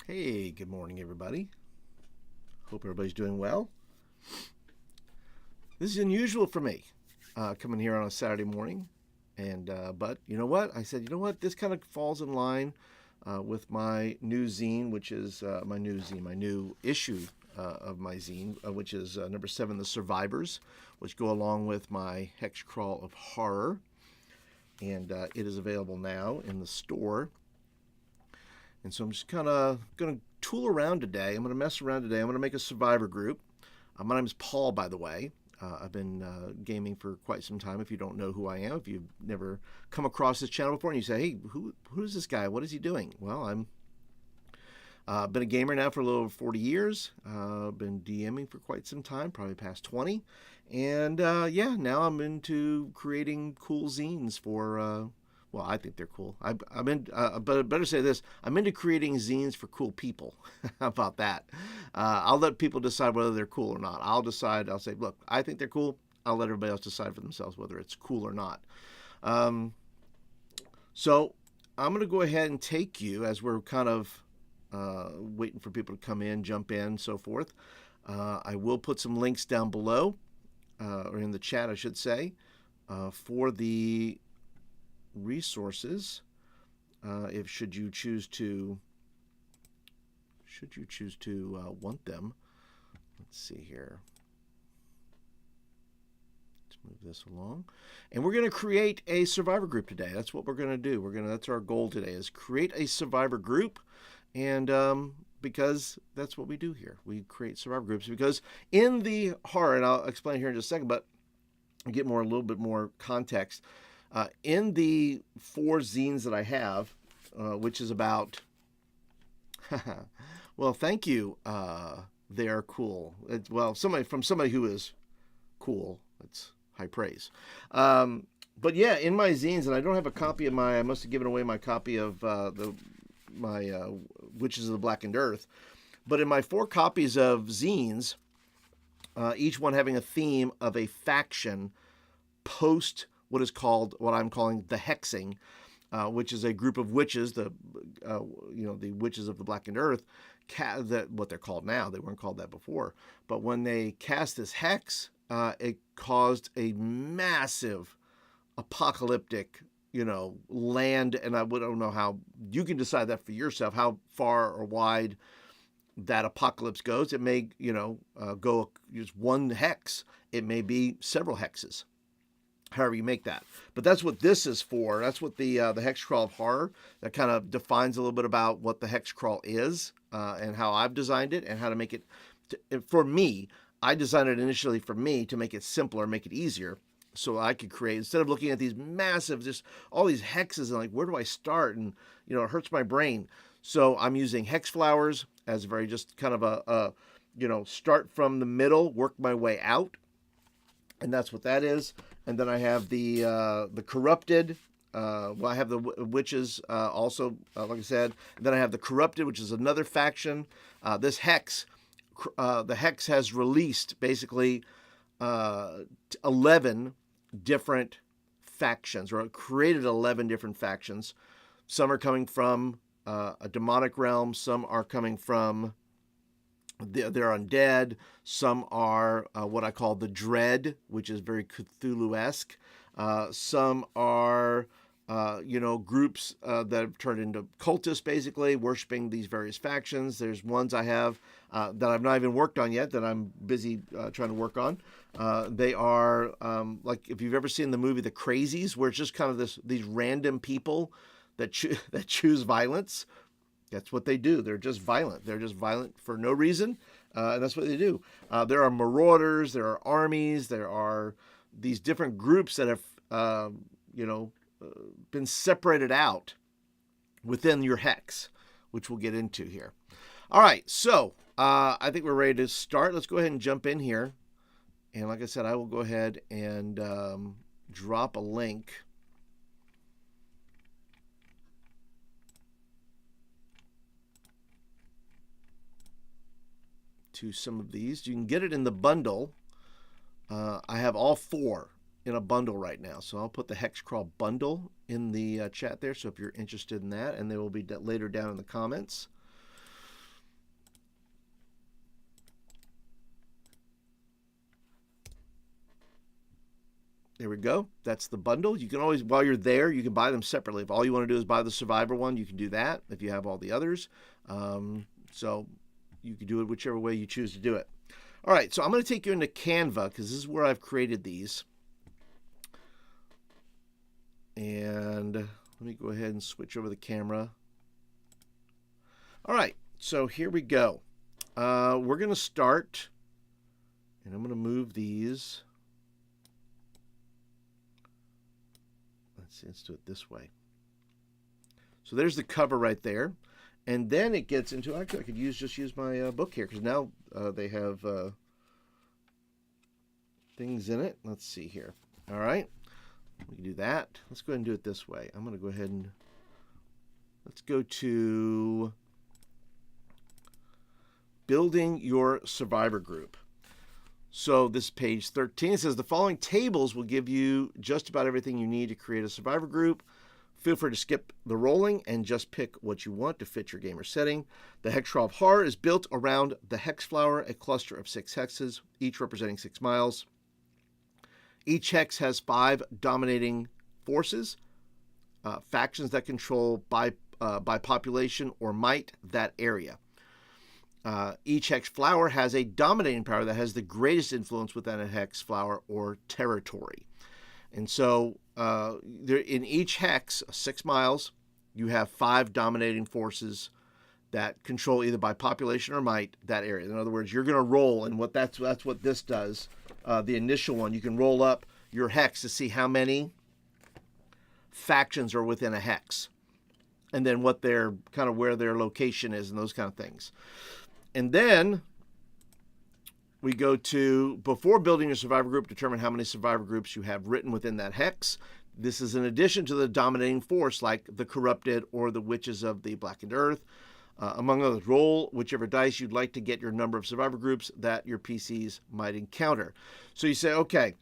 Hey, good morning, everybody. Hope everybody's doing well. This is unusual for me, coming here on a Saturday morning, and but you know what? I said, you know what? This kind of falls in line with my new zine, which is my new issue of my zine, which is number 7, The Survivors, which go along with my Hex Crawl of Horror, and it is available now in the store. And so I'm just kind of going to tool around today. I'm going to mess around today. I'm going to make a survivor group. My name is Paul, by the way. I've been gaming for quite some time. If you don't know who I am, if you've never come across this channel before and you say, hey, who's this guy? What is he doing? Well, I'm been a gamer now for a little over 40 years. Been DMing for quite some time, probably past 20. And yeah, now I'm into creating cool zines for well, I think they're cool. I'm in, but I better say this: I'm into creating zines for cool people. How about that? I'll let people decide whether they're cool or not. I'll decide. I'll say, look, I think they're cool. I'll let everybody else decide for themselves whether it's cool or not. So I'm going to go ahead and take you as we're kind of waiting for people to come in, jump in, so forth. I will put some links down below, or in the chat, I should say, for the resources, if should you choose to want them. Let's see here. Let's move this along, and we're going to create a survivor group today. That's what we're going to do. That's our goal today, is create a survivor group, and because that's what we do here. We create survivor groups because in the horror, and I'll explain here in just a second, but get a little bit more context. In the 4 zines that I have, which is about, well, thank you. They're cool. Well, somebody who is cool. It's high praise. But yeah, in my zines, and I don't have a copy of I must have given away my copy of my Witches of the Blackened Earth. But in my 4 copies of zines, each one having a theme of a faction post what I'm calling the hexing, which is a group of witches, the witches of the Blackened Earth, that what they're called now. They weren't called that before. But when they cast this hex, it caused a massive apocalyptic, land, and I don't know how you can decide that for yourself, how far or wide that apocalypse goes. It may, go just one hex. It may be several hexes, however you make that. But that's what this is for. That's what the Hex Crawl of Horror, that kind of defines a little bit about what the Hex Crawl is, and how I've designed it and how to make it, for me, I designed it initially for me to make it simpler, make it easier, so I could create, instead of looking at these massive, just all these hexes and like, where do I start? And, it hurts my brain. So I'm using hex flowers as very just kind of a start from the middle, work my way out. And that's what that is. And then I have the corrupted. I have the witches also, like I said. And then I have the corrupted, which is another faction. This hex, the hex has released basically 11 different factions, or created 11 different factions. Some are coming from a demonic realm. Some are coming from they're undead. Some are what I call the Dread, which is very Cthulhu-esque. Some are, groups that have turned into cultists, basically, worshiping these various factions. There's ones I have that I've not even worked on yet, that I'm busy trying to work on. They are, like, if you've ever seen the movie The Crazies, where it's just kind of these random people that choose violence. That's what they do. They're just violent. They're just violent for no reason, and that's what they do. There are marauders. There are armies. There are these different groups that have, been separated out within your hex, which we'll get into here. All right, so I think we're ready to start. Let's go ahead and jump in here. And like I said, I will go ahead and drop a link to some of these. You can get it in the bundle. I have all 4 in a bundle right now, so I'll put the Hex Crawl bundle in the chat there, so if you're interested in that, and they will be later down in the comments. There we go. That's the bundle. You can always, while you're there, you can buy them separately. If all you want to do is buy the Survivor one, you can do that if you have all the others. So you can do it whichever way you choose to do it. All right, so I'm going to take you into Canva because this is where I've created these. And let me go ahead and switch over the camera. All right, so here we go. We're going to start, and I'm going to move these. Let's do it this way. So there's the cover right there. And then it gets into, actually I could just use my book here because now they have things in it. Let's see here. All right. We can do that. Let's go ahead and do it this way. I'm going to go ahead and let's go to building your survivor group. So this is page 13. It says the following tables will give you just about everything you need to create a survivor group. Feel free to skip the rolling and just pick what you want to fit your gamer setting. The Hex Tree of Horror is built around the Hex Flower, a cluster of 6 hexes, each representing 6 miles. Each hex has 5 dominating forces, factions that control by population or might that area. Each hex flower has a dominating power that has the greatest influence within a hex flower or territory. And so in each hex, 6 miles, you have 5 dominating forces that control either by population or might that area. In other words, you're going to roll, and that's what this does. The initial one, you can roll up your hex to see how many factions are within a hex, and then what their kind of where their location is and those kind of things. And then we go to, before building your survivor group, determine how many survivor groups you have written within that hex. This is in addition to the dominating force like the corrupted or the witches of the blackened earth. Among others, roll whichever dice you'd like to get your number of survivor groups that your PCs might encounter. So you say, okay,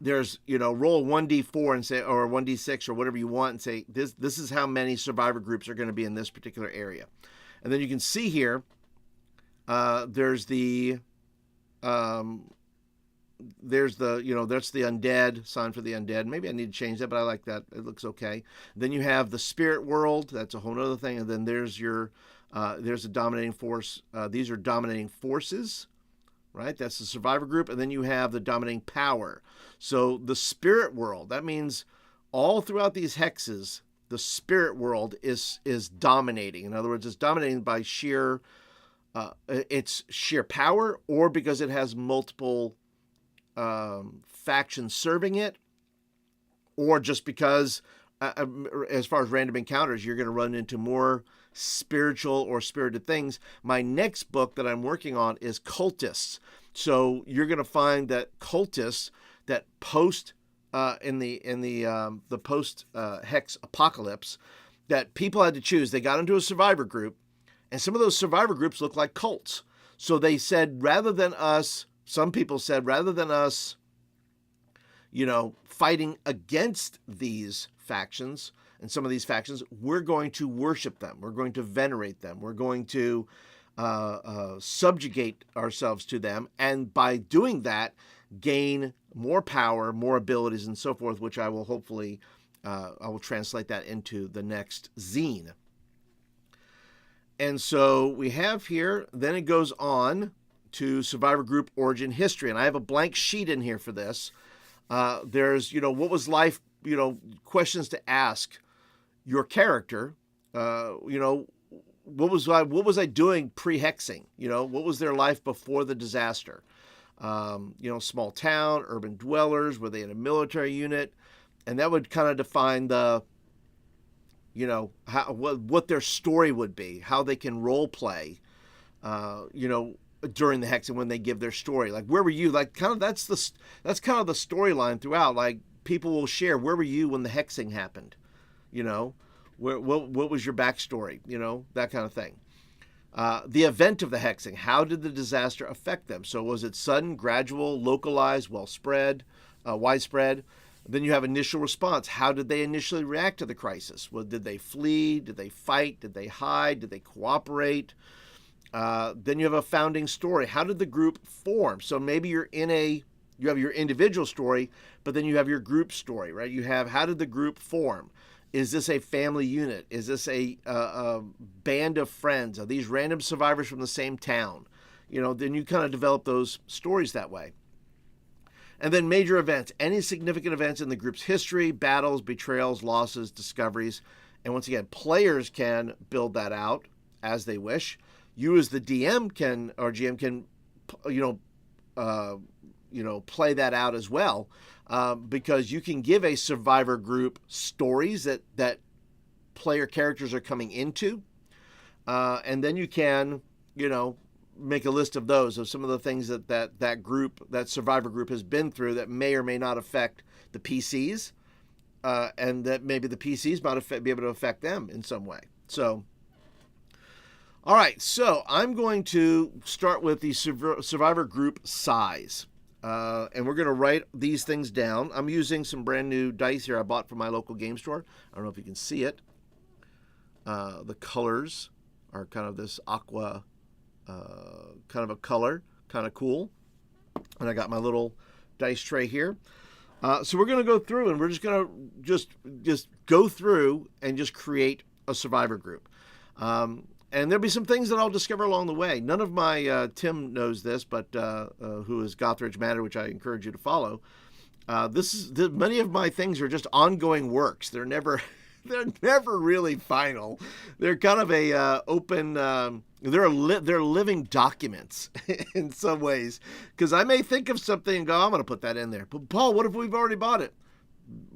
there's, roll 1d4 and say, or 1d6 or whatever you want and say, this is how many survivor groups are going to be in this particular area. And then you can see here, there's the that's the undead, sign for the undead. Maybe I need to change that, but I like that. It looks okay. Then you have the spirit world. That's a whole other thing. And then there's there's a dominating force. These are dominating forces, right? That's the survivor group. And then you have the dominating power. So the spirit world, that means all throughout these hexes, the spirit world is dominating. In other words, it's dominating by sheer its sheer power, or because it has multiple factions serving it, or just because as far as random encounters, you're going to run into more spiritual or spirited things. My next book that I'm working on is cultists. So you're going to find that cultists that post in the post hex apocalypse, that people had to choose. They got into a survivor group, and some of those survivor groups look like cults. So they said, some people said, rather than us, fighting against these factions and some of these factions, we're going to worship them. We're going to venerate them. We're going to subjugate ourselves to them. And by doing that, gain more power, more abilities, and so forth, which I will hopefully, I will translate that into the next zine. And so we have here, then it goes on to survivor group origin history. And I have a blank sheet in here for this. There's, what was life, questions to ask your character. What was I doing pre-hexing? What was their life before the disaster? Small town, urban dwellers, were they in a military unit? And that would kind of define the, what their story would be, how they can role play, during the hexing when they give their story. Like, where were you? Like, that's kind of the storyline throughout. Like, people will share, where were you when the hexing happened? What was your backstory? That kind of thing. The event of the hexing, how did the disaster affect them? So was it sudden, gradual, localized, widespread? Then you have initial response. How did they initially react to the crisis? Well, did they flee? Did they fight? Did they hide? Did they cooperate? Then you have a founding story. How did the group form? So maybe you're in a You have your individual story, but then you have your group story, right? You have, how did the group form? Is this a family unit? Is this a band of friends? Are these random survivors from the same town? Then you kind of develop those stories that way. And then major events, any significant events in the group's history, battles, betrayals, losses, discoveries. And once again, players can build that out as they wish. You as the DM can, or GM can, play that out as well, because you can give a survivor group stories that player characters are coming into, and then you can, make a list of those, of some of the things that survivor group has been through that may or may not affect the PCs, and that maybe the PCs might be able to affect them in some way. So, all right, so I'm going to start with the survivor group size. And we're going to write these things down. I'm using some brand new dice here I bought from my local game store. I don't know if you can see it. The colors are kind of this aqua kind of a color, kind of cool. And I got my little dice tray here. So we're going to go through, and we're just going to just go through and just create a survivor group. And there'll be some things that I'll discover along the way. None of my, Tim knows this, but who is Gothridge Matter, which I encourage you to follow. Many of my things are just ongoing works. They're never really final. They're kind of a open. They're living documents in some ways, because I may think of something and go, I'm going to put that in there. But Paul, what if we've already bought it?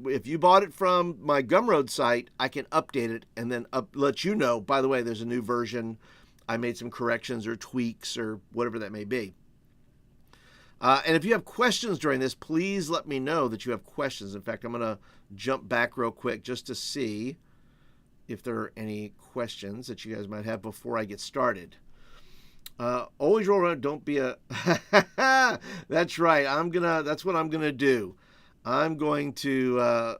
If you bought it from my Gumroad site, I can update it and then let you know, by the way, there's a new version. I made some corrections or tweaks or whatever that may be. And if you have questions during this, please let me know that you have questions. In fact, I'm going to jump back real quick just to see if there are any questions that you guys might have before I get started. Always roll around. Don't be a... That's right. That's what I'm going to do. I'm going to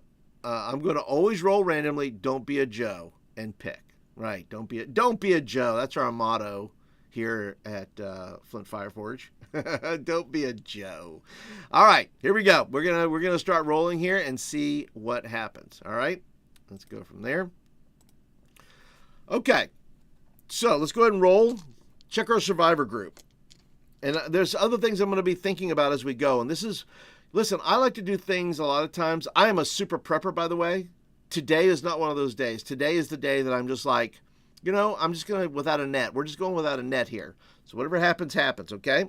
always roll randomly. Don't be a Joe and pick. Right. Don't be a Joe. That's our motto here at Flint Fireforge. Don't be a Joe. All right, here we go. We're gonna start rolling here and see what happens. All right, let's go from there. Okay, so let's go ahead and roll. Check our survivor group, and there's other things I'm going to be thinking about as we go. And this is. Listen, I like to do things a lot of times. I am a super prepper, by the way. Today is not one of those days. Today is the day that I'm just like, I'm just going to, without a net. We're just going without a net here. So whatever happens, happens, okay?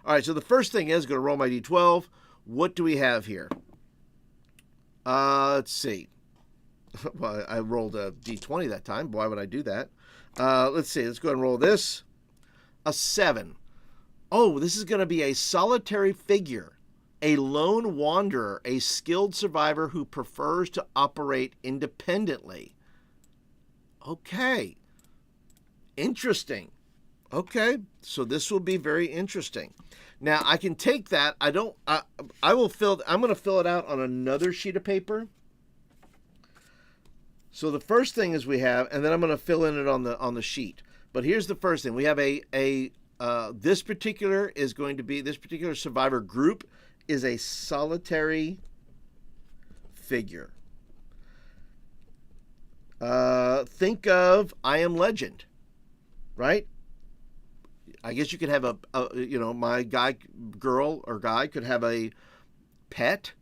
All right, so the first thing is going to roll my D12. What do we have here? Let's see. Well, I rolled a D20 that time. Why would I do that? Let's see. Let's go ahead and roll this. A 7. Oh, this is going to be a solitary figure. A lone wanderer, a skilled survivor who prefers to operate independently. Okay. Interesting. Okay. So this will be very interesting. Now I can take that. I'm going to fill it out on another sheet of paper. So the first thing is we have, and then I'm going to fill in it on the sheet. But here's the first thing. We have this particular survivor group is a solitary figure. Think of I Am Legend, right? I guess you could have my girl or guy could have a pet.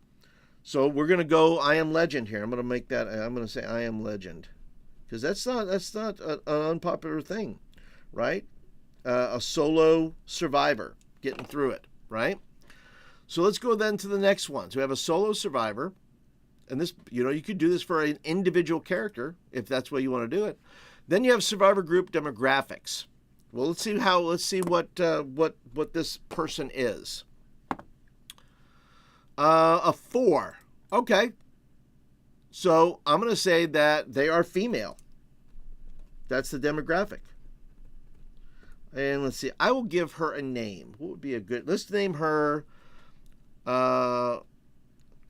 So we're going to go I Am Legend here. I'm going to say I Am Legend, because that's not an unpopular thing, right? A solo survivor getting through it, right? So let's go then to the next one. So we have a solo survivor, and this, you could do this for an individual character if that's what you want to do it. Then you have survivor group demographics. Well, let's see what this person is. A 4. Okay. So I'm going to say that they are female. That's the demographic. And let's see. I will give her a name. What would be a good... Let's name her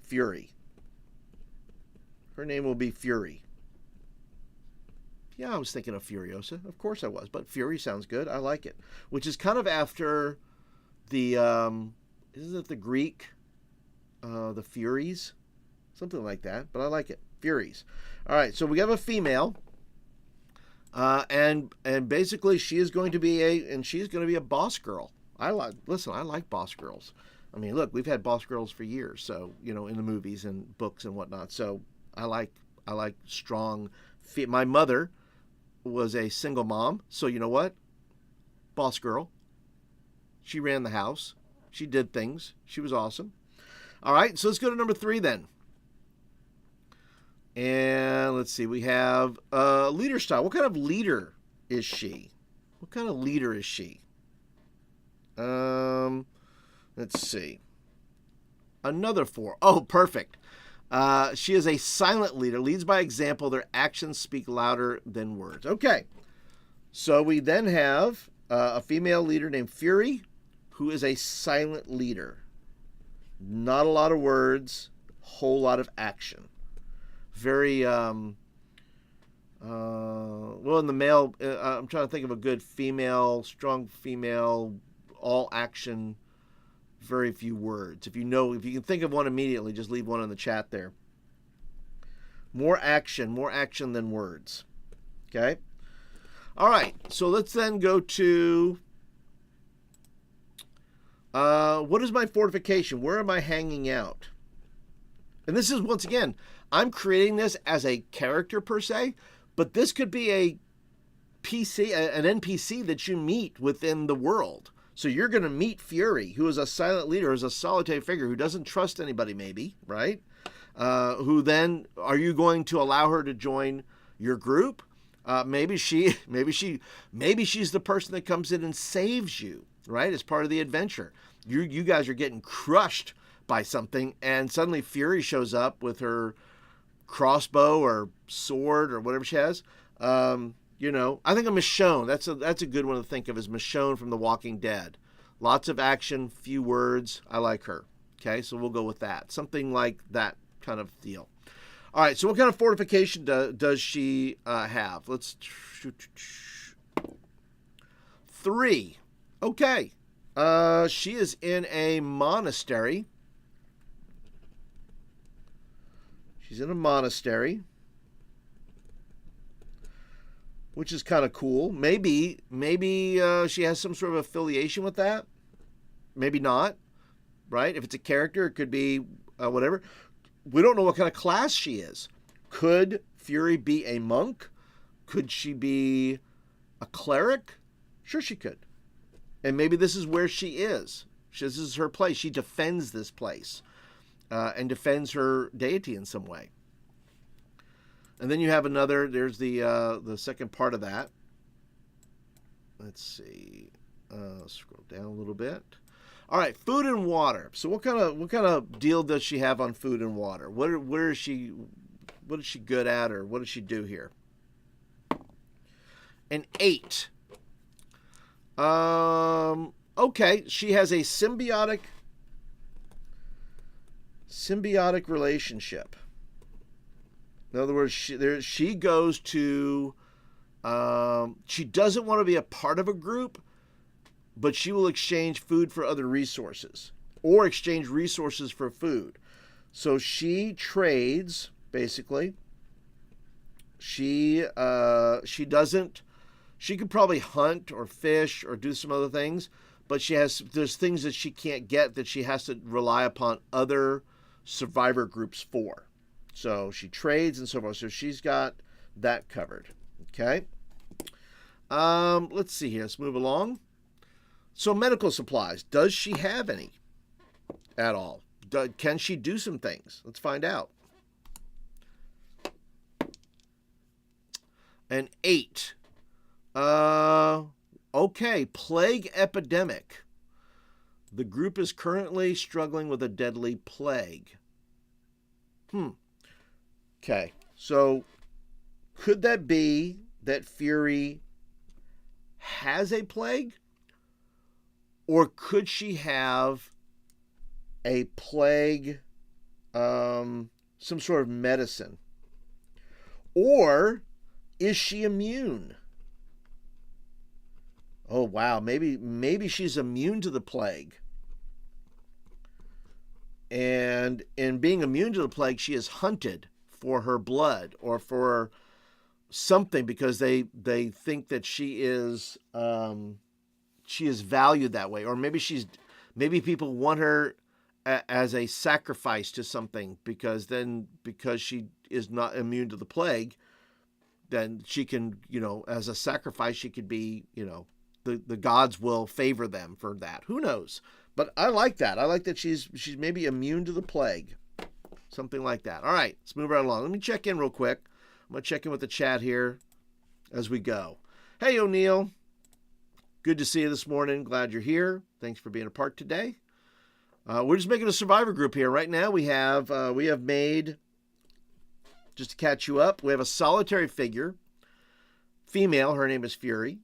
Fury. Her name will be Fury. Yeah, I was thinking of Furiosa. Of course I was. But Fury sounds good. I like it. Which is kind of after the... isn't it the Greek the Furies, something like that. But I like it, Furies. All right, so we have a female, and basically she's going to be a boss girl. I like boss girls. I mean, look, we've had boss girls for years, so in the movies and books and whatnot. So I like strong. My mother was a single mom, so you know what? Boss girl. She ran the house. She did things. She was awesome. All right, so let's go to number 3 then. And let's see, we have leader style. What kind of leader is she? What kind of leader is she? Let's see. Another 4. Oh, perfect. She is a silent leader, leads by example. Their actions speak louder than words. Okay. So we then have a female leader named Fury, who is a silent leader. Not a lot of words, whole lot of action. Very, well, in the male, I'm trying to think of a good female, strong female, all action, very few words. If you can think of one immediately, just leave one in the chat there. More action than words. Okay? All right, so let's then go to, what is my fortification? Where am I hanging out? And this is, once again, I'm creating this as a character per se, but this could be an NPC that you meet within the world. So you're going to meet Fury, who is a silent leader, who's a solitary figure, who doesn't trust anybody, maybe, right? Who then, are you going to allow her to join your group? Maybe she's the person that comes in and saves you, right? As part of the adventure. You guys are getting crushed by something, and suddenly Fury shows up with her crossbow or sword or whatever she has. I think of Michonne. That's a good one to think of as Michonne from The Walking Dead. Lots of action, few words. I like her. Okay, so we'll go with that. Something like that kind of deal. All right, so what kind of fortification does she have? Let's 3. Okay. She is in a monastery. She's in a monastery, which is kind of cool. Maybe she has some sort of affiliation with that. Maybe not, right? If it's a character, it could be whatever. We don't know what kind of class she is. Could Fury be a monk? Could she be a cleric? Sure, she could. And maybe this is where she is. This is her place. She defends this place and defends her deity in some way. And then you have another. There's the second part of that. Let's see. Scroll down a little bit. All right, food and water. So what kind of deal does she have on food and water? What is she good at, or what does she do here? An 8. Okay, she has a symbiotic relationship. In other words, she goes to. She doesn't want to be a part of a group, but she will exchange food for other resources, or exchange resources for food. So she trades, basically. She doesn't. She could probably hunt or fish or do some other things, but there's things that she can't get that she has to rely upon other survivor groups for. So she trades and so forth. So she's got that covered. Okay. Let's see here. Let's move along. So medical supplies. Does she have any at all? Can she do some things? Let's find out. An 8. Okay. Plague epidemic. The group is currently struggling with a deadly plague. Okay. So could that be that Fury has a plague? Or could she have a plague, some sort of medicine? Or is she immune? Oh, wow. Maybe she's immune to the plague. And in being immune to the plague, she is hunted for her blood or for something because they think that she is valued that way, or maybe people want her as a sacrifice to something because she is not immune to the plague, then she can, as a sacrifice, she could be, the gods will favor them for that. Who knows? But I like that. I like that she's maybe immune to the plague. Something like that. All right, let's move right along. Let me check in real quick. I'm going to check in with the chat here as we go. Hey, O'Neill. Good to see you this morning. Glad you're here. Thanks for being a part today. We're just making a survivor group here. Right now we have made, just to catch you up, we have a solitary figure, female. Her name is Fury.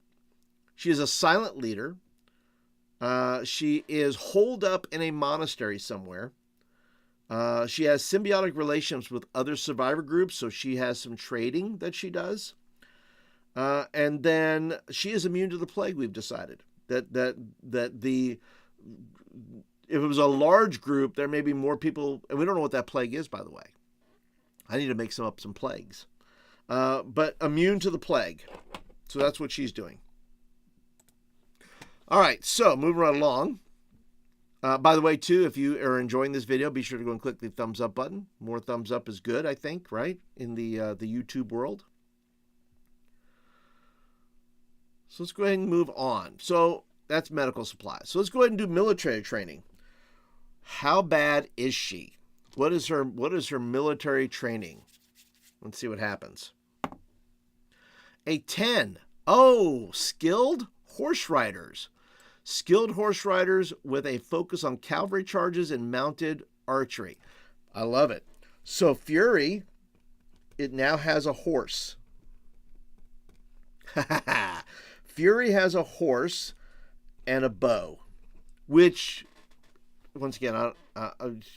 She is a silent leader. She is holed up in a monastery somewhere. She has symbiotic relations with other survivor groups, so she has some trading that she does. And then she is immune to the plague, we've decided. That if it was a large group, there may be more people, and we don't know what that plague is, by the way. I need to make some plagues. But immune to the plague. So that's what she's doing. All right, so moving right along. By the way, too, if you are enjoying this video, be sure to go and click the thumbs up button. More thumbs up is good, I think, right? In the YouTube world. So let's go ahead and move on. So that's medical supplies. So let's go ahead and do military training. How bad is she? What is her military training? Let's see what happens. A 10. Oh, skilled horse riders. Skilled horse riders with a focus on cavalry charges and mounted archery. I love it. So Fury, it now has a horse. Fury has a horse and a bow, which, once again,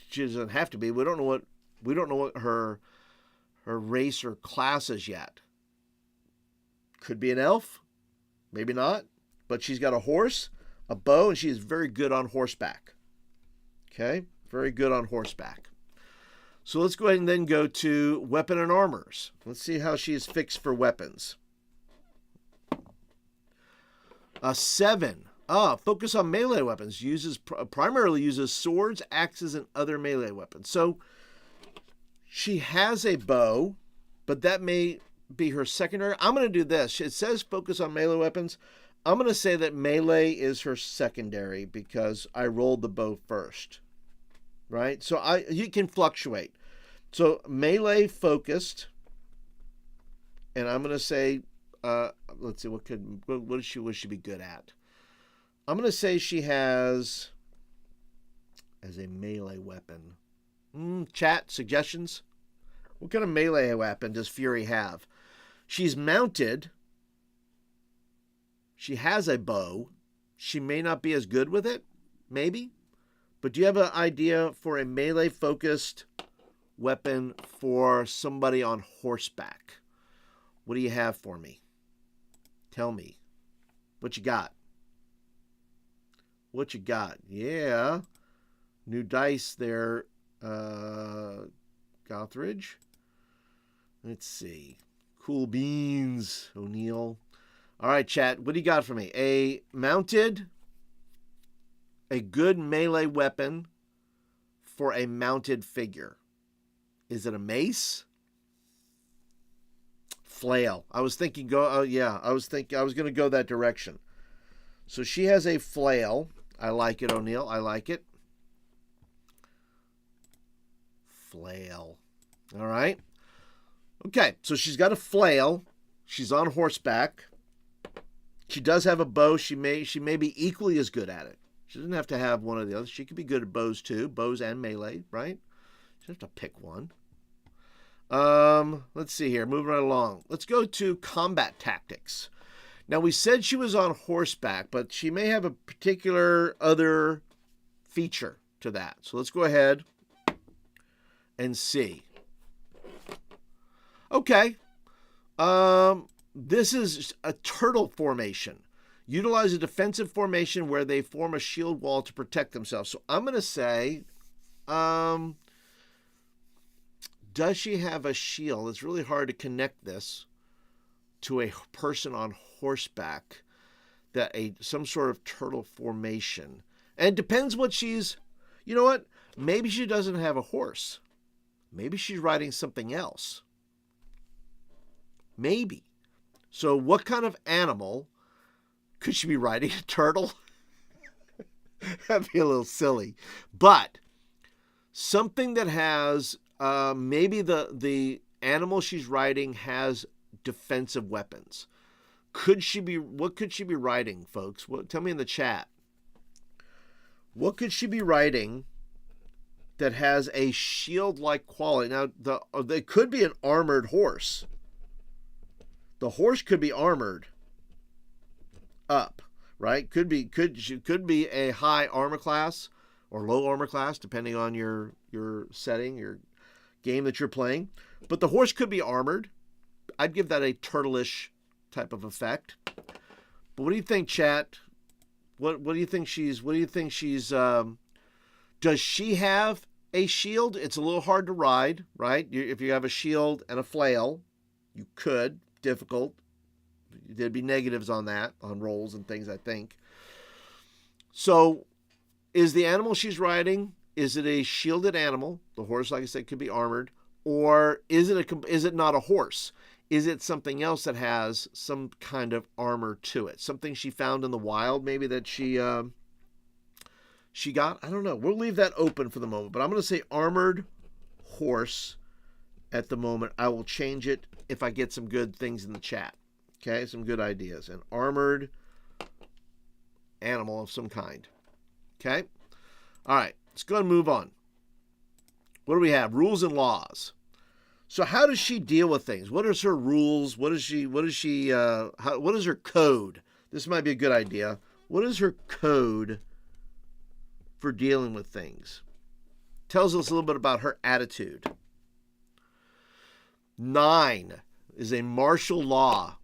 she doesn't have to be. We don't know what her race or class is yet. Could be an elf, maybe not. But she's got a horse, a bow, and she is very good on horseback. Okay, very good on horseback. So let's go ahead and then go to weapon and armors. Let's see how she is fixed for weapons. A 7. Focus on melee weapons. Primarily uses swords, axes, and other melee weapons. So she has a bow, but that may be her secondary. I'm going to do this. It says focus on melee weapons. I'm going to say that melee is her secondary because I rolled the bow first, right? So you can fluctuate. So melee focused, and I'm going to say, let's see, what should she be good at? I'm going to say she has as a melee weapon. Chat suggestions. What kind of melee weapon does Fury have? She's mounted. She has a bow. She may not be as good with it, maybe. But do you have an idea for a melee-focused weapon for somebody on horseback? What do you have for me? Tell me. What you got? What you got? Yeah. New dice there, Gothridge. Let's see. Cool beans, O'Neill. All right, chat. What do you got for me? A good melee weapon for a mounted figure. Is it a mace? Flail. I was thinking I was going to go that direction. So she has a flail. I like it, O'Neill. I like it. Flail. All right. Okay, so she's got a flail. She's on horseback. She does have a bow. She may be equally as good at it. She doesn't have to have one or the other. She could be good at bows too, bows and melee, right? She doesn't have to pick one. Let's see here, moving right along. Let's go to combat tactics. Now we said she was on horseback, but she may have a particular other feature to that. So let's go ahead and see. Okay. This is a turtle formation. Utilize a defensive formation where they form a shield wall to protect themselves. So I'm going to say Does she have a shield? It's really hard to connect this to a person on horseback, that some sort of turtle formation. And it depends what she's, you know what? Maybe she doesn't have a horse. Maybe she's riding something else. Maybe. So what kind of animal could she be riding? A turtle? That'd be a little silly. But something that has, maybe the animal she's riding has defensive weapons. What could she be riding, folks? Tell me in the chat. What could she be riding that has a shield-like quality? Now, they could be an armored horse. The horse could be armored up, right? Could be a high armor class or low armor class, depending on your setting, your game that you're playing. But the horse could be armored. I'd give that a turtle-ish type of effect. But what do you think, chat? What do you think she's? Does she have a shield? It's a little hard to ride, right? If you have a shield and a flail, you could. Difficult. There'd be negatives on that, on rolls and things, I think. So, is the animal she's riding, is it a shielded animal? The horse, like I said, could be armored. Or is it not a horse? Is it something else that has some kind of armor to it? Something she found in the wild, maybe, that she got? I don't know. We'll leave that open for the moment. But I'm going to say armored horse at the moment. I will change it if I get some good things in the chat. Okay, some good ideas. An armored animal of some kind. Okay? All right, let's go and move on. What do we have? Rules and laws. So how does she deal with things? What is her rules? What is her code? This might be a good idea. What is her code for dealing with things? Tells us a little bit about her attitude. 9 is a martial law.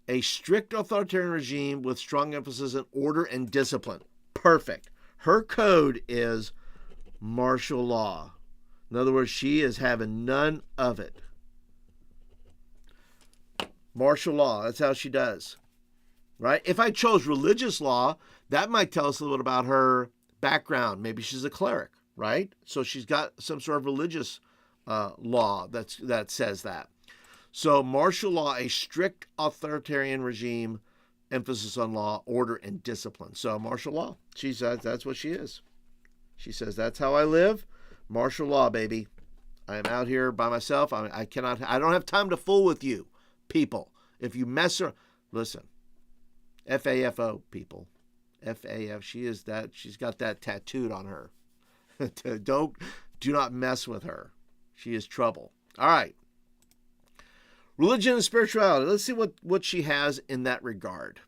A strict authoritarian regime with strong emphasis on order and discipline. Perfect. Her code is martial law. In other words, she is having none of it. Martial law, that's how she does. Right? If I chose religious law, that might tell us a little bit about her background. Maybe she's a cleric, right? So she's got some sort of religious law that says that. So martial law, a strict authoritarian regime, emphasis on law, order, and discipline. So martial law, she says that's what she is. She says, that's how I live. Martial law, baby. I am out here by myself. I don't have time to fool with you, people. If you mess her, listen, FAFO, people. FAF, she's got that tattooed on her. Do not mess with her. She is trouble. All right. Religion and spirituality. Let's see what she has in that regard.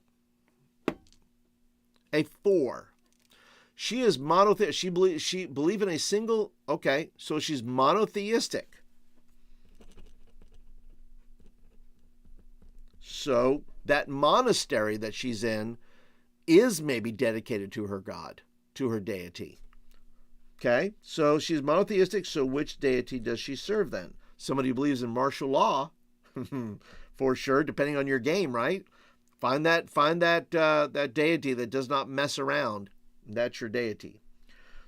A 4. She is monotheistic. She believes in a single. Okay, so she's monotheistic. So that monastery that she's in is maybe dedicated to her god, to her deity. Okay, so she's monotheistic. So which deity does she serve then? Somebody who believes in martial law, for sure. Depending on your game, right? Find that deity that does not mess around. That's your deity.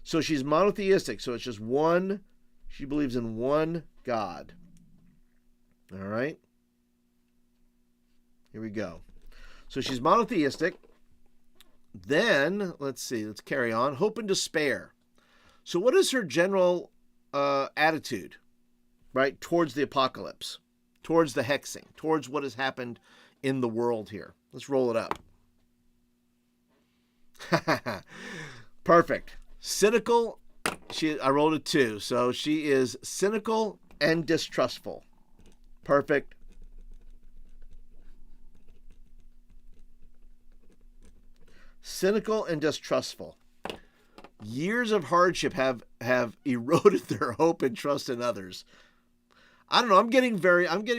So she's monotheistic. So it's just one. She believes in one God. All right. Here we go. So she's monotheistic. Then, let's see. Let's carry on. Hope and despair. So what is her general attitude, right, towards the apocalypse, towards the hexing, towards what has happened in the world here? Let's roll it up. Perfect. Cynical. I rolled a 2. So she is cynical and distrustful. Perfect. Cynical and distrustful. Years of hardship have eroded their hope and trust in others. I don't know. I'm getting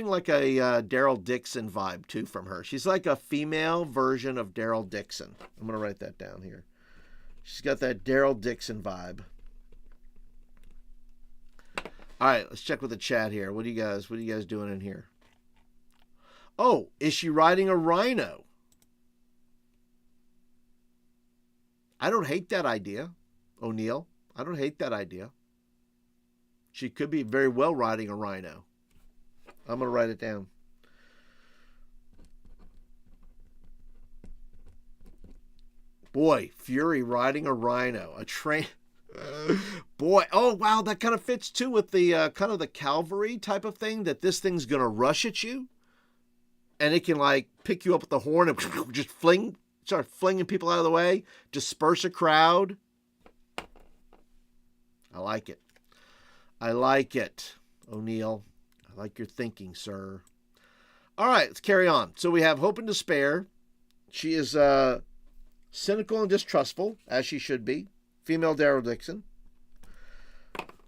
like a Daryl Dixon vibe too from her. She's like a female version of Daryl Dixon. I'm going to write that down here. She's got that Daryl Dixon vibe. All right, let's check with the chat here. What are you guys doing in here? Oh, is she riding a rhino? I don't hate that idea, O'Neill. I don't hate that idea. She could be very well riding a rhino. I'm going to write it down. Boy, Fury riding a rhino. A train. Boy, oh wow, that kind of fits too with the kind of the cavalry type of thing, that this thing's going to rush at you. And it can like pick you up with the horn and just start flinging people out of the way, disperse a crowd. I like it. I like it, O'Neill. I like your thinking, sir. All right, let's carry on. So we have Hope and Despair. She is cynical and distrustful, as she should be. Female Daryl Dixon.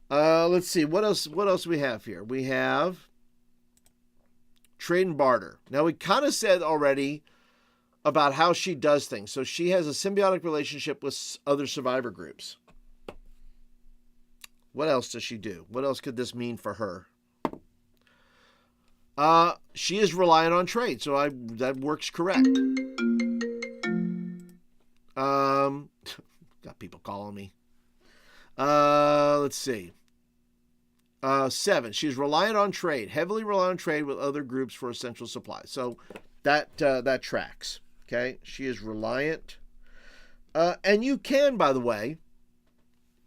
Let's see. What else do we have here? We have Trade and Barter. Now, we kind of said already about how she does things. So she has a symbiotic relationship with other survivor groups. What else does she do? What else could this mean for her? She is reliant on trade, so that works correct. Got people calling me. Let's see. 7. She's reliant on trade, heavily reliant on trade with other groups for essential supplies. So that tracks. Okay, she is reliant. And you can, by the way,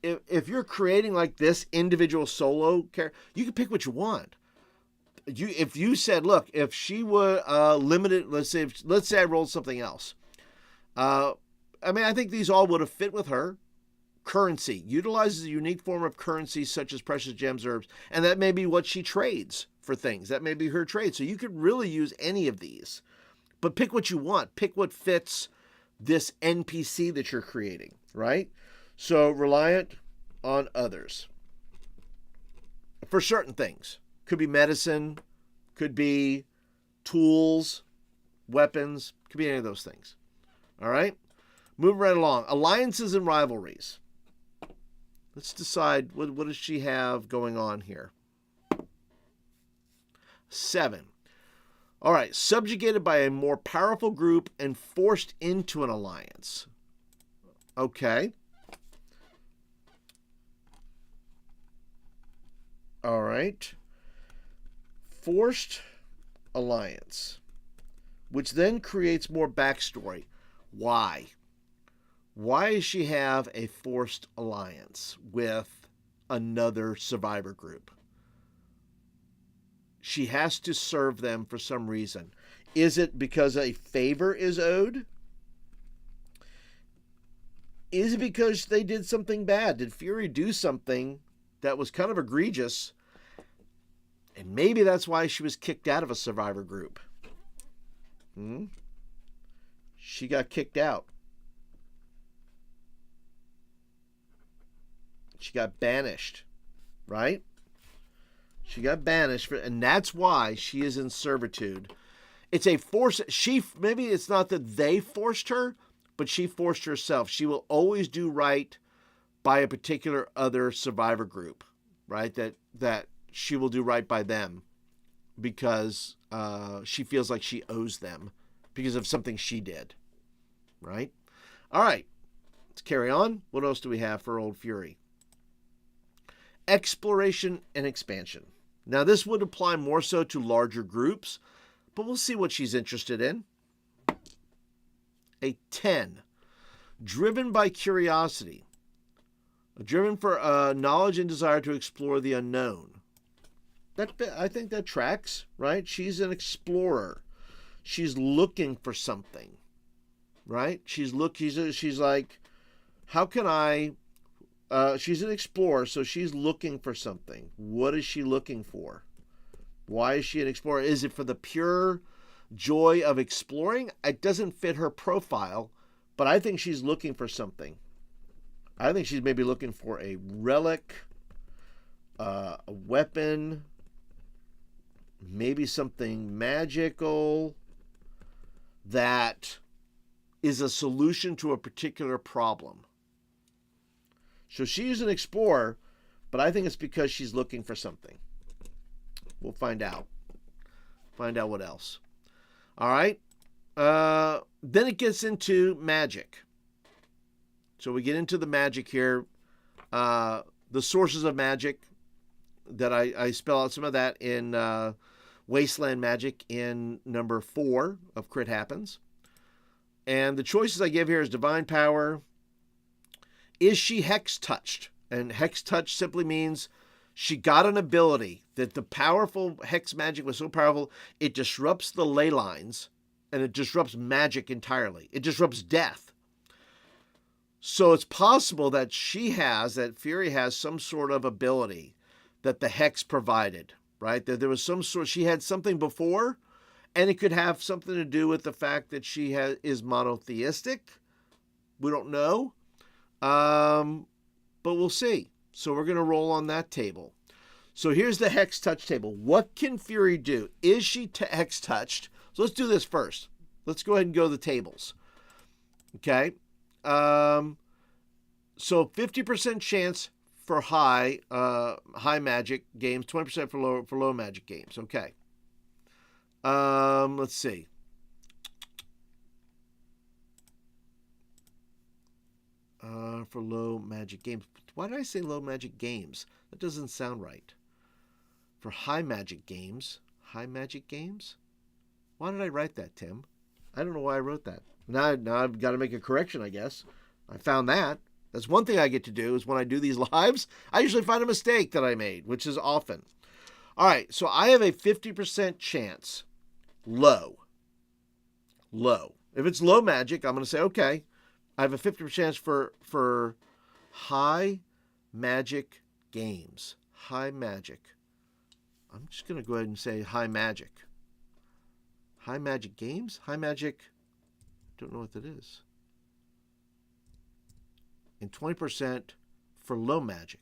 if you're creating like this individual solo character, you can pick what you want. If you said, look, if she were limited, let's say I rolled something else. I think these all would have fit with her. Currency utilizes a unique form of currency such as precious gems, herbs, and that may be what she trades for things. That may be her trade. So you could really use any of these, but pick what you want. Pick what fits this NPC that you're creating, right? So reliant on others for certain things. Could be medicine, could be tools, weapons, could be any of those things. All right? Moving right along. Alliances and rivalries. Let's decide what does she have going on here. 7. All right. Subjugated by a more powerful group and forced into an alliance. Okay. All right. Forced alliance, which then creates more backstory. Why? Why does she have a forced alliance with another survivor group? She has to serve them for some reason. Is it because a favor is owed? Is it because they did something bad? Did Fury do something that was kind of egregious? And maybe that's why she was kicked out of a survivor group. She got kicked out. She got banished, right? She got banished, and that's why she is in servitude. It's a force. Maybe it's not that they forced her, but she forced herself. She will always do right by a particular other survivor group, right? That she will do right by them because she feels like she owes them because of something she did, right? All right, let's carry on. What else do we have for old Fury? Exploration and expansion. Now, this would apply more so to larger groups, but we'll see what she's interested in. A 10. Driven by curiosity. Driven for knowledge and desire to explore the unknown. I think that tracks, right? She's an explorer. She's looking for something, right? She's like, how can I... she's an explorer, so she's looking for something. What is she looking for? Why is she an explorer? Is it for the pure joy of exploring? It doesn't fit her profile, but I think she's looking for something. I think she's maybe looking for a relic, a weapon, maybe something magical that is a solution to a particular problem. So she's an explorer, but I think it's because she's looking for something. We'll find out. Find out what else. All right. Then it gets into magic. So we get into the magic here. The sources of magic that I spell out some of that in Wasteland Magic in number 4 of Crit Happens. And the choices I give here is Divine Power. Is she Hex Touched? And Hex Touch simply means she got an ability that the powerful Hex magic was so powerful, it disrupts the ley lines and it disrupts magic entirely. It disrupts death. So it's possible that Fury has some sort of ability that the Hex provided, right? That there was she had something before, and it could have something to do with the fact that she is monotheistic. We don't know. But we'll see. So we're going to roll on that table. So here's the Hex Touch table. What can Fury do? Is she Hex Touched? So let's do this first. Let's go ahead and go to the tables. Okay. So 50% chance for high magic games, 20% for low magic games. Okay. Let's see. For low magic games. Why did I say low magic games? That doesn't sound right. For high magic games. High magic games? Why did I write that, Tim? I don't know why I wrote that. Now I've got to make a correction, I guess. I found that. That's one thing I get to do is when I do these lives, I usually find a mistake that I made, which is often. All right, so I have a 50% chance. Low. If it's low magic, I'm going to say, okay, I have a 50% chance for high magic games. High magic. I'm just going to go ahead and say high magic. High magic games? High magic, don't know what that is. And 20% for low magic.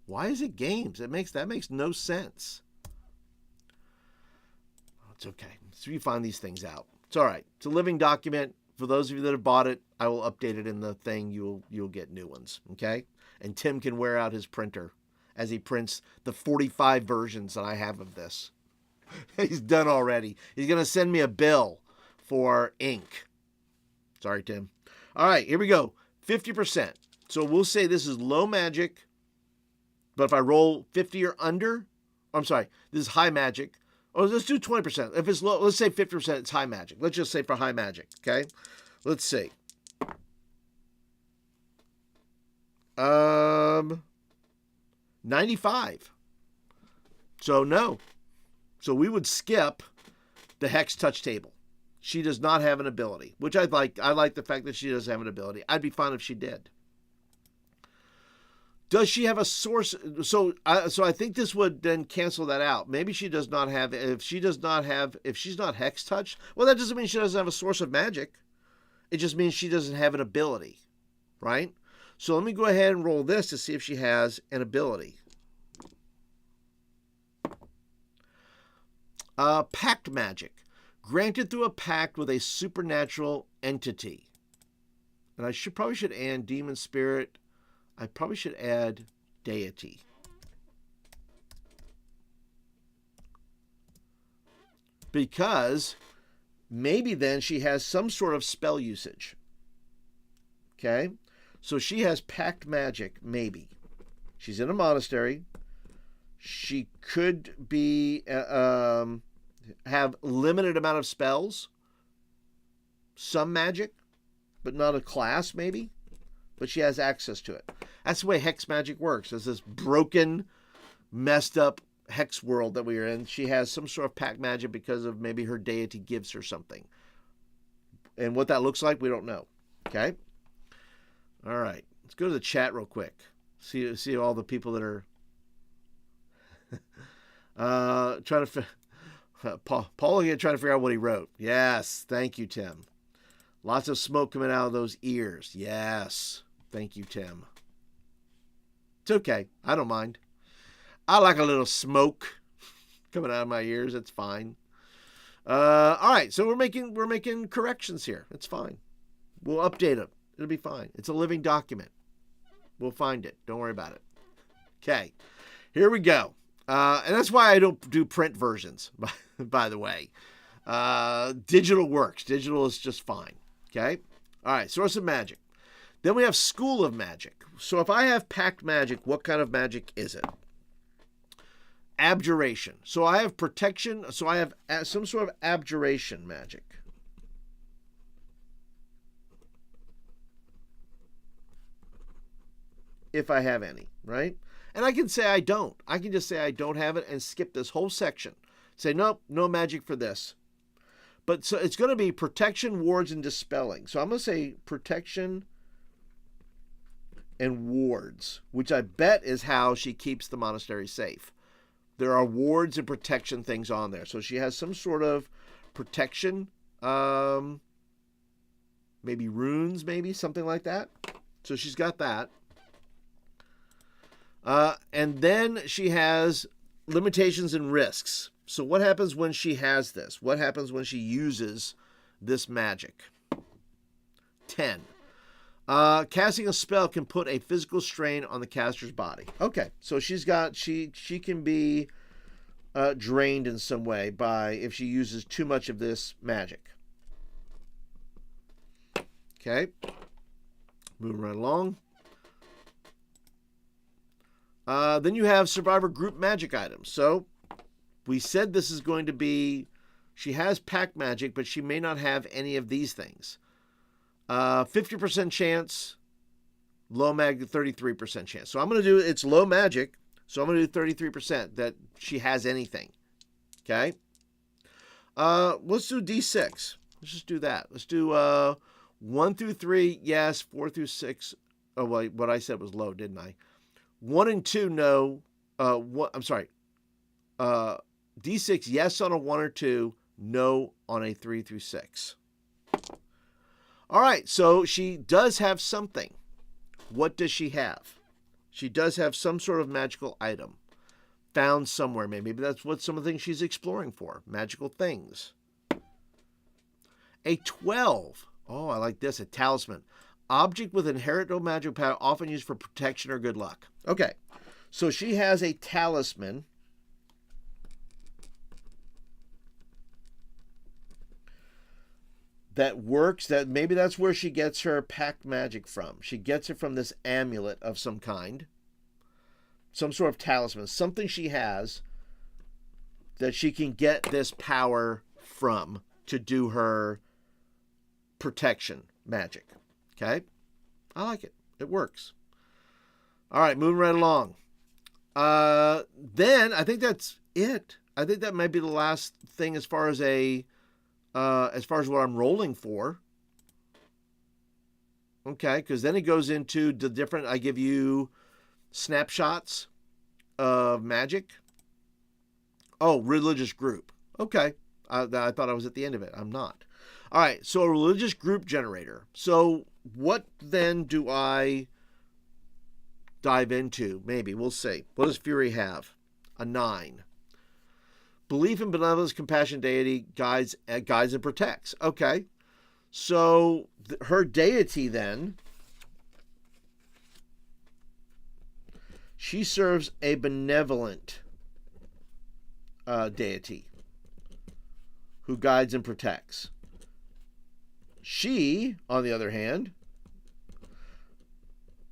Why is it games? That makes no sense. It's okay. So you find these things out. It's all right. It's a living document. For those of you that have bought it, I will update it in the thing. You'll get new ones, okay? And Tim can wear out his printer as he prints the 45 versions that I have of this. He's done already. He's going to send me a bill for ink. Sorry, Tim. All right, here we go. 50%. So we'll say this is low magic, but if I roll 50 or under, I'm sorry, this is high magic. Oh, let's do 20%. If it's low, let's say 50%, it's high magic. Let's just say for high magic, okay? Let's see. 95. So no. So we would skip the Hex Touch table. She does not have an ability, which I like. I like the fact that she does have an ability. I'd be fine if she did. Does she have a source? So I think this would then cancel that out. Maybe she does not have. If she's not Hex Touched, well, that doesn't mean she doesn't have a source of magic. It just means she doesn't have an ability, right? So let me go ahead and roll this to see if she has an ability. Pact magic. Granted through a pact with a supernatural entity. And I probably should add demon spirit. I probably should add deity. Because maybe then she has some sort of spell usage. Okay? So she has pact magic, maybe. She's in a monastery. She could be have limited amount of spells. Some magic, but not a class, maybe. But she has access to it. That's the way hex magic works. It's this broken, messed up hex world that we are in. She has some sort of pact magic because of maybe her deity gives her something. And what that looks like, we don't know. Okay? All right. Let's go to the chat real quick. See all the people that are trying to... Paul again trying to figure out what he wrote. Yes. Thank you, Tim. Lots of smoke coming out of those ears. Yes. Thank you, Tim. It's okay. I don't mind. I like a little smoke coming out of my ears. It's fine. All right. So we're making corrections here. It's fine. We'll update it. It'll be fine. It's a living document. We'll find it. Don't worry about it. Okay, here we go. And that's why I don't do print versions, by the way. Digital works. Digital is just fine. Okay? All right, source of magic. Then we have school of magic. So if I have pact magic, what kind of magic is it? Abjuration. So I have protection. So I have some sort of abjuration magic. If I have any, right? And I can say I don't. I can just say I don't have it and skip this whole section. Say, nope, no magic for this. But so it's going to be protection, wards, and dispelling. So I'm going to say protection and wards, which I bet is how she keeps the monastery safe. There are wards and protection things on there. So she has some sort of protection, maybe runes, maybe something like that. So she's got that. And then she has limitations and risks. So what happens when she has this? What happens when she uses this magic? 10. Casting a spell can put a physical strain on the caster's body. Okay, so she can be drained in some way by if she uses too much of this magic. Okay, moving right along. Then you have survivor group magic items. So we said this is going to be, she has pack magic, but she may not have any of these things. 50% chance, low mag, 33% chance. So I'm going to do, it's low magic, so I'm going to do 33% that she has anything. Okay? Let's do D6. Let's just do that. Let's do 1 through 3, yes, 4 through 6. Oh, well, what I said was low, didn't I? 1 and 2, no. I'm sorry. D6, yes on a 1 or 2, no on a 3 through 6. All right, so she does have something. What does she have? She does have some sort of magical item found somewhere. Maybe that's what some of the things she's exploring for. Magical things. A 12. Oh, I like this. A talisman. Object with inherent magical power, often used for protection or good luck. Okay, so she has a talisman. That works, that maybe that's where she gets her pact magic from. She gets it from this amulet of some kind. Some sort of talisman. Something she has that she can get this power from to do her protection magic. Okay? I like it. It works. All right, moving right along. Then I think that's it. I think that might be the last thing as far as what I'm rolling for. Okay, because then it goes into the different, I give you snapshots of magic. Oh, religious group. Okay, I thought I was at the end of it. I'm not. All right, so a religious group generator. So what then do I dive into? Maybe, we'll see. What does Fury have? A 9. Belief in benevolence, compassion, deity, guides and protects. Okay. So her deity then, she serves a benevolent deity who guides and protects. She, on the other hand,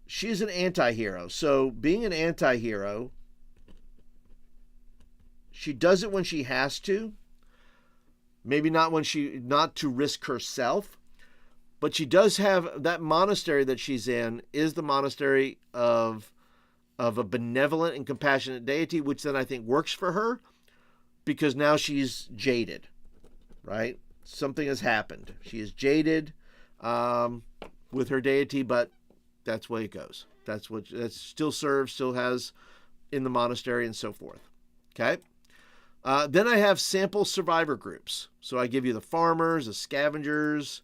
she's an anti-hero. So being an anti-hero, she does it when she has to. Maybe not not to risk herself, but she does have that monastery that she's in is the monastery of a benevolent and compassionate deity, which then I think works for her because now she's jaded, right? Something has happened. She is jaded with her deity, but that's the way it goes. That still serves, still has in the monastery and so forth. Okay. Then I have sample survivor groups. So I give you the farmers, the scavengers,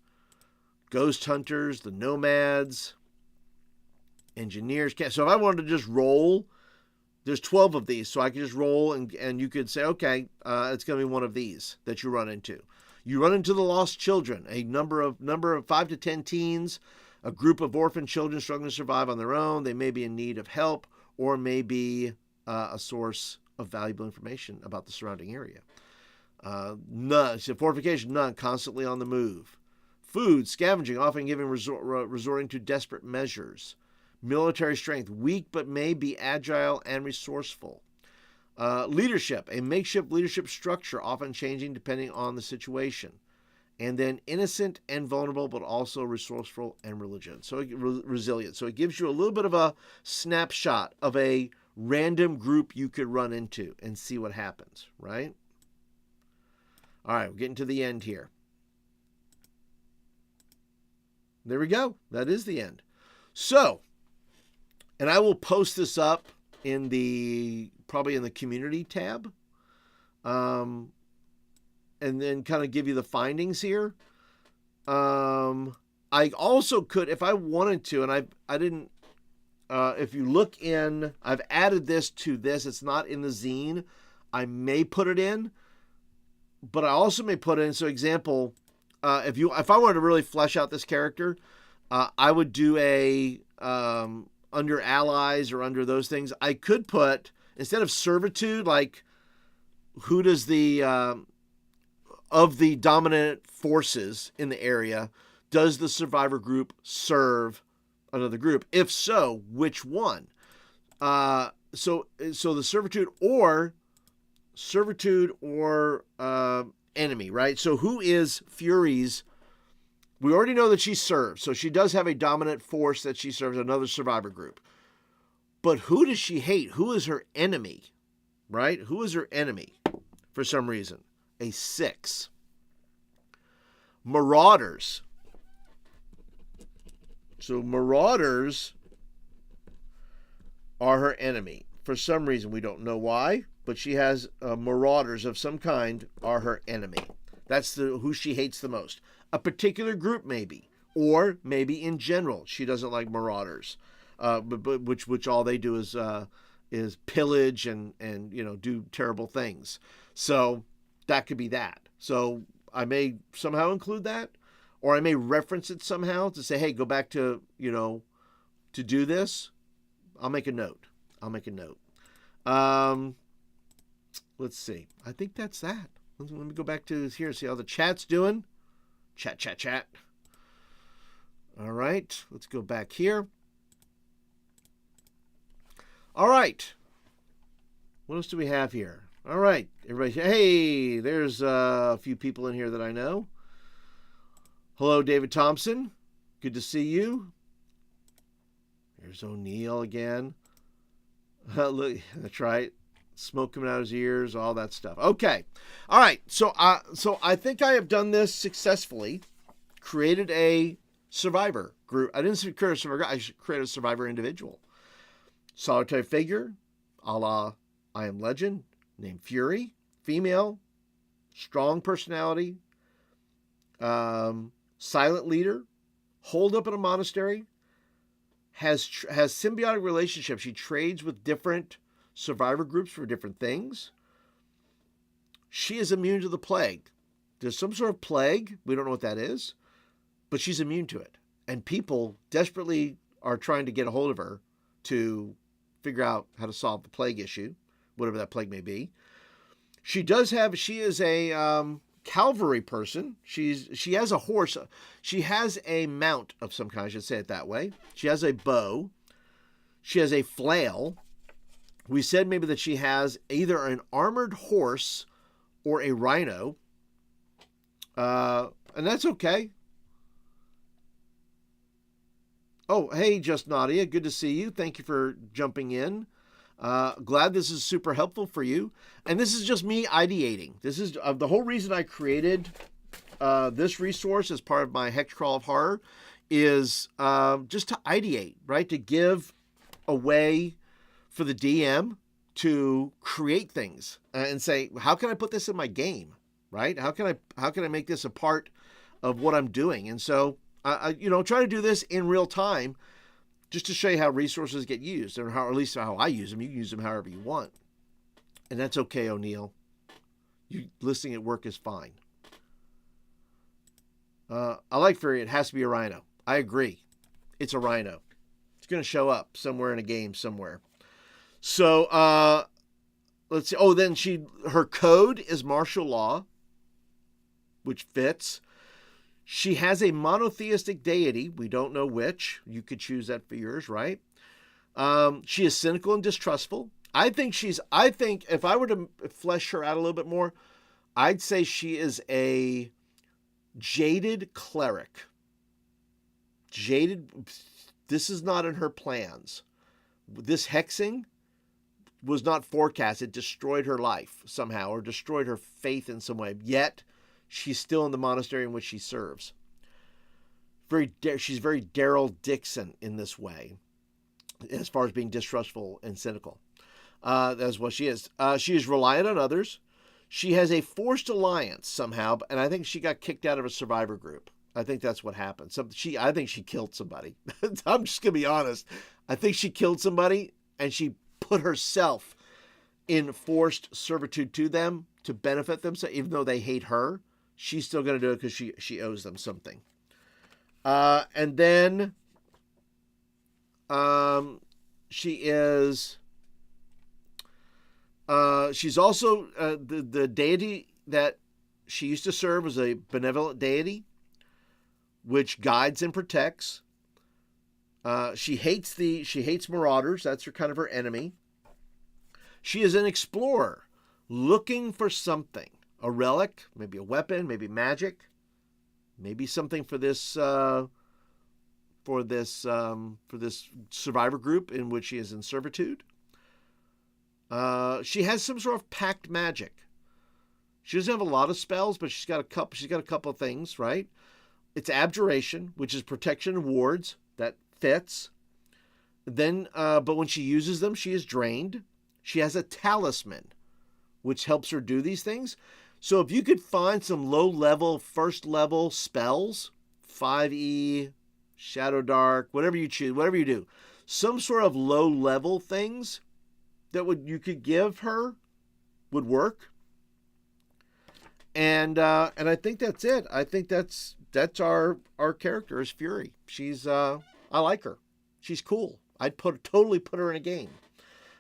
ghost hunters, the nomads, engineers. So if I wanted to just roll, there's 12 of these. So I could just roll and you could say, okay, it's going to be one of these that you run into. You run into the lost children, a number of 5 to 10 teens, a group of orphan children struggling to survive on their own. They may be in need of help or may be a source of valuable information about the surrounding area. None, so fortification, none, constantly on the move. Food, scavenging, often resorting to desperate measures. Military strength, weak but may be agile and resourceful. Leadership, a makeshift leadership structure, often changing depending on the situation. And then innocent and vulnerable, but also resourceful and resilient. So it gives you a little bit of a snapshot of a random group you could run into and see what happens, right? All right, we're getting to the end here. There we go. That is the end. So, and I will post this up in probably in the community tab. And then kind of give you the findings here. I also could, if I wanted to, and I didn't, if you look in, I've added this to this. It's not in the zine. I may put it in, but I also may put in, so example, if I wanted to really flesh out this character, I would do a, under allies or under those things, I could put, instead of servitude, like who does of the dominant forces in the area, does the survivor group serve another group? If so, which one? So the servitude or enemy, right? So who is Fury's? We already know that she serves, so she does have a dominant force that she serves another survivor group. But who does she hate? Who is her enemy, right? Who is her enemy for some reason? A 6. Marauders. So marauders are her enemy. For some reason, we don't know why, but she has marauders of some kind are her enemy. That's who she hates the most. A particular group maybe, or maybe in general, she doesn't like marauders, but which all they do is pillage and do terrible things. So that could be that. So I may somehow include that, or I may reference it somehow to say, hey, go back to, to do this. I'll make a note. Let's see. I think that's that. Let me go back to here, see how the chat's doing. Chat. All right. Let's go back here. All right. What else do we have here? All right, everybody. Hey, there's a few people in here that I know. Hello, David Thompson. Good to see you. There's O'Neill again. Look, that's right. Smoke coming out of his ears, all that stuff. Okay. All right. So I think I have done this successfully. Created a survivor group. I didn't create a survivor group. I created a survivor individual. Solitary figure, a la I Am Legend, named Fury, female, strong personality, silent leader, holed up in a monastery, has symbiotic relationships. She trades with different survivor groups for different things. She is immune to the plague. There's some sort of plague. We don't know what that is, but she's immune to it. And people desperately are trying to get a hold of her to figure out how to solve the plague issue, whatever that plague may be. She is a cavalry person. She has a horse. She has a mount of some kind, I should say it that way. She has a bow. She has a flail. We said maybe that she has either an armored horse or a rhino. And that's okay. Oh, hey, Just Nadia. Good to see you. Thank you for jumping in. Glad this is super helpful for you. And this is just me ideating. This is the whole reason I created this resource as part of my Hex Crawl of Horror is just to ideate, right? To give a way for the DM to create things and say, how can I put this in my game, right? How can I make this a part of what I'm doing? And so, I try to do this in real time just to show you how resources get used, or at least how I use them. You can use them however you want. And that's okay, O'Neill. You listening at work is fine. I like Fury. It has to be a rhino. I agree. It's a rhino. It's going to show up somewhere in a game somewhere. So let's see. Oh, then her code is martial law, which fits. She has a monotheistic deity. We don't know which. You could choose that for yours, right? She is cynical and distrustful. I think if I were to flesh her out a little bit more, I'd say she is a jaded cleric. Jaded. This is not in her plans. This hexing was not forecast. It destroyed her life somehow, or destroyed her faith in some way. Yet, she's still in the monastery in which she serves. She's very Daryl Dixon in this way, as far as being distrustful and cynical. That's what she is. She is reliant on others. She has a forced alliance somehow, and I think she got kicked out of a survivor group. I think that's what happened. I think she killed somebody. I'm just going to be honest. I think she killed somebody, and she put herself in forced servitude to them to benefit them. So even though they hate her, she's still going to do it because she owes them something. And then she is... she's also the deity that she used to serve was a benevolent deity, which guides and protects. She hates marauders. That's her enemy. She is an explorer, looking for something, a relic, maybe a weapon, maybe magic, maybe something for this survivor group in which she is in servitude. She has some sort of pact magic. She doesn't have a lot of spells, but she's got a couple of things, right? It's abjuration, which is protection and wards. That fits. Then, but when she uses them, she is drained. She has a talisman, which helps her do these things. So if you could find some low-level, first-level spells, 5e, Shadow Dark, whatever you choose, whatever you do, some sort of low-level things that you could give her would work. And I think that's it. I think that's our character is Fury. She's I like her. She's cool. I'd totally put her in a game.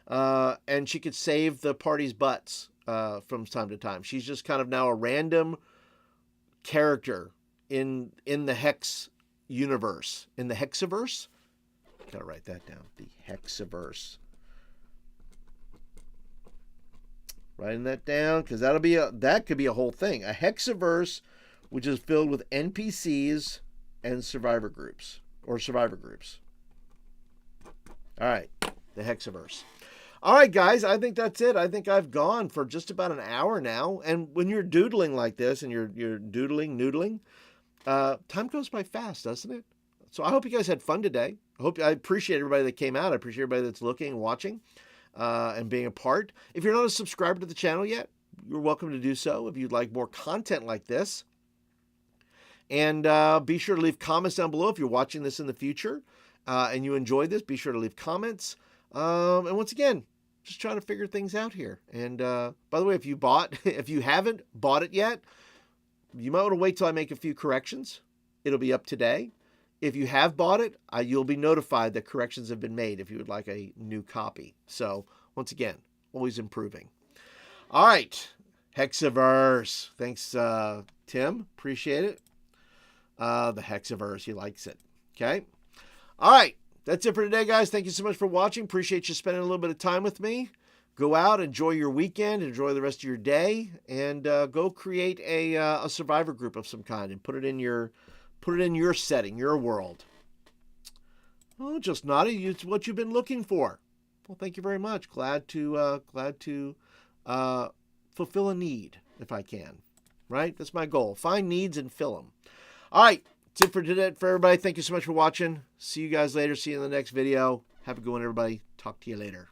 And she could save the party's butts from time to time. She's just kind of now a random character in the Hex universe. In the Hexiverse? Gotta write that down. The Hexiverse. Writing that down, because that could be a whole thing. A Hexiverse, which is filled with NPCs and survivor groups. All right, the Hexiverse. All right, guys, I think that's it. I think I've gone for just about an hour now. And when you're doodling like this, and you're noodling, time goes by fast, doesn't it? So I hope you guys had fun today. I appreciate everybody that came out. I appreciate everybody that's looking and watching. And being a part. If you're not a subscriber to the channel yet, you're welcome to do so if you'd like more content like this. And be sure to leave comments down below if you're watching this in the future and you enjoyed this. Be sure to leave comments. And once again, just trying to figure things out here. And by the way, if you haven't bought it yet, you might want to wait till I make a few corrections. It'll be up today. If you have bought it, you'll be notified that corrections have been made if you would like a new copy. So, once again, always improving. All right, Hexiverse. Thanks, Tim. Appreciate it. The Hexiverse, he likes it. Okay. All right, that's it for today, guys. Thank you so much for watching. Appreciate you spending a little bit of time with me. Go out, enjoy your weekend, enjoy the rest of your day, and go create a survivor group of some kind and put it in your setting, your world. Oh, just naughty. It's what you've been looking for. Well, thank you very much. Glad to fulfill a need if I can. Right? That's my goal. Find needs and fill them. All right. That's it for today for everybody. Thank you so much for watching. See you guys later. See you in the next video. Have a good one, everybody. Talk to you later.